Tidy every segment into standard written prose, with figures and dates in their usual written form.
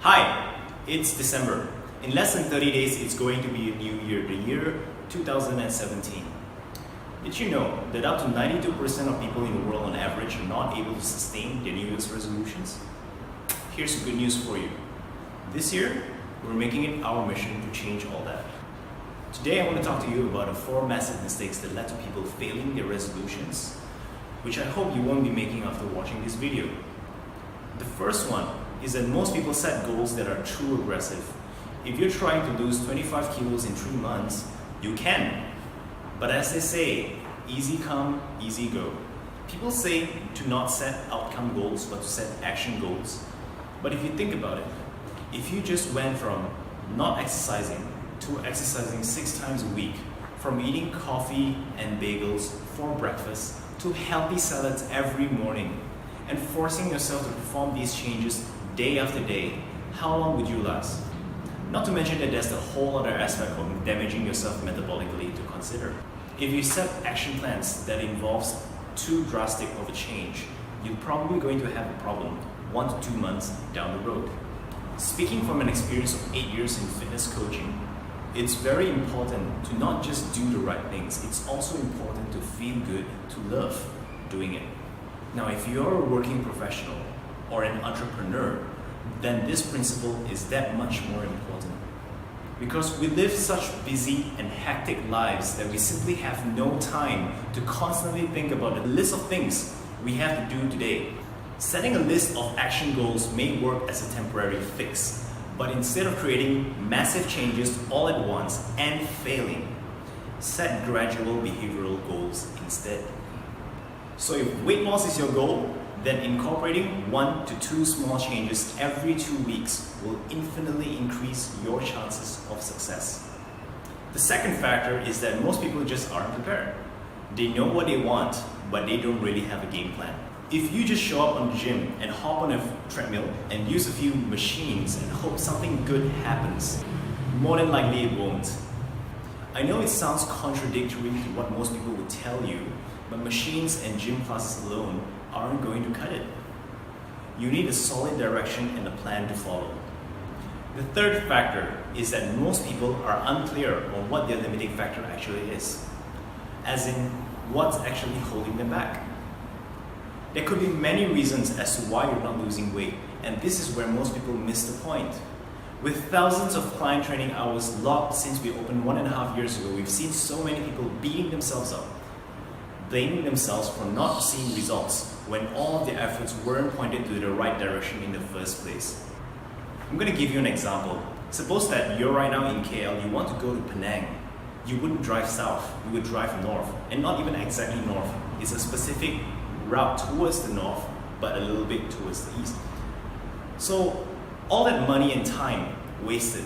Hi, it's December. In less than 30 days, it's going to be a new year, the year 2017. Did you know that up to 92% of people in the world on average are not able to sustain their New Year's resolutions? Here's good news for you. This year, we're making it our mission to change all that. Today, I want to talk to you about the 4 massive mistakes that led to people failing their resolutions, which I hope you won't be making after watching this video. The first one is that most people set goals that are too aggressive. If you're trying to lose 25 kilos in 3 months, you can. But as they say, easy come, easy go. People say to not set outcome goals, but to set action goals. But if you think about it, if you just went from not exercising to exercising 6 times a week, from eating coffee and bagels for breakfast to healthy salads every morning, and forcing yourself to perform these changes day after day, how long would you last? Not to mention that there's the whole other aspect of damaging yourself metabolically to consider. If you set action plans that involves too drastic of a change, you're probably going to have a problem 1 to 2 months down the road. Speaking from an experience of 8 years in fitness coaching, it's very important to not just do the right things, it's also important to feel good, to love doing it. Now, if you're a working professional or an entrepreneur, then this principle is that much more important. Because we live such busy and hectic lives that we simply have no time to constantly think about the list of things we have to do today. Setting a list of action goals may work as a temporary fix, but instead of creating massive changes all at once and failing, set gradual behavioral goals instead. So if weight loss is your goal, then incorporating 1 to 2 small changes every 2 weeks will infinitely increase your chances of success. The second factor is that most people just aren't prepared. They know what they want, but they don't really have a game plan. If you just show up on the gym and hop on a treadmill and use a few machines and hope something good happens, more than likely it won't. I know it sounds contradictory to what most people would tell you, but machines and gym classes alone aren't going to cut it. You need a solid direction and a plan to follow. The third factor is that most people are unclear on what their limiting factor actually is, as in what's actually holding them back. There could be many reasons as to why you're not losing weight, and this is where most people miss the point. With thousands of client training hours logged since we opened 1.5 years ago, we've seen so many people beating themselves up, blaming themselves for not seeing results when all of their efforts weren't pointed to the right direction in the first place. I'm going to give you an example. Suppose that you're right now in KL, you want to go to Penang. You wouldn't drive south, you would drive north, and not even exactly north. It's a specific route towards the north, but a little bit towards the east. So all that money and time wasted,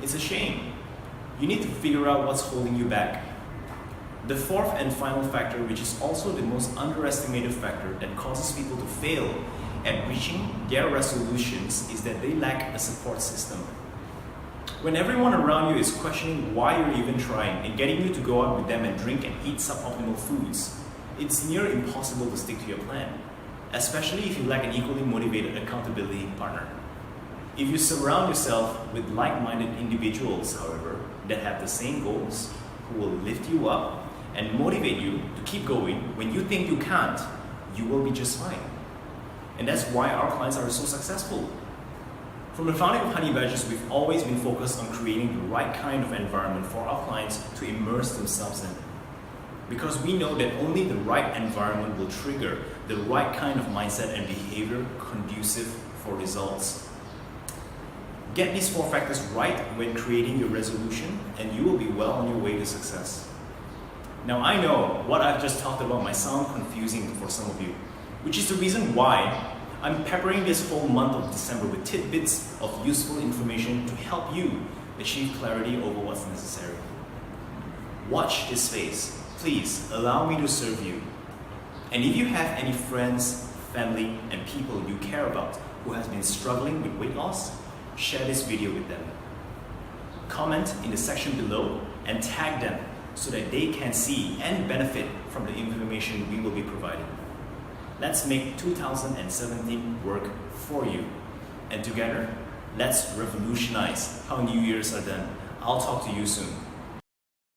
it's a shame. You need to figure out what's holding you back. The fourth and final factor, which is also the most underestimated factor that causes people to fail at reaching their resolutions, is that they lack a support system. When everyone around you is questioning why you're even trying and getting you to go out with them and drink and eat suboptimal foods, it's near impossible to stick to your plan, especially if you lack an equally motivated accountability partner. If you surround yourself with like-minded individuals, however, that have the same goals, who will lift you up and motivate you to keep going when you think you can't, you will be just fine. And that's why our clients are so successful. From the founding of Honey Badgers, we've always been focused on creating the right kind of environment for our clients to immerse themselves in. Because we know that only the right environment will trigger the right kind of mindset and behavior conducive for results. Get these 4 factors right when creating your resolution, and you will be well on your way to success. Now, I know what I've just talked about might sound confusing for some of you, which is the reason why I'm peppering this whole month of December with tidbits of useful information to help you achieve clarity over what's necessary. Watch this space. Please allow me to serve you. And if you have any friends, family, and people you care about who has been struggling with weight loss, share this video with them. Comment in the section below and tag them so that they can see and benefit from the information we will be providing. Let's make 2017 work for you, and together Let's revolutionize how New Year's are done. I'll talk to you soon.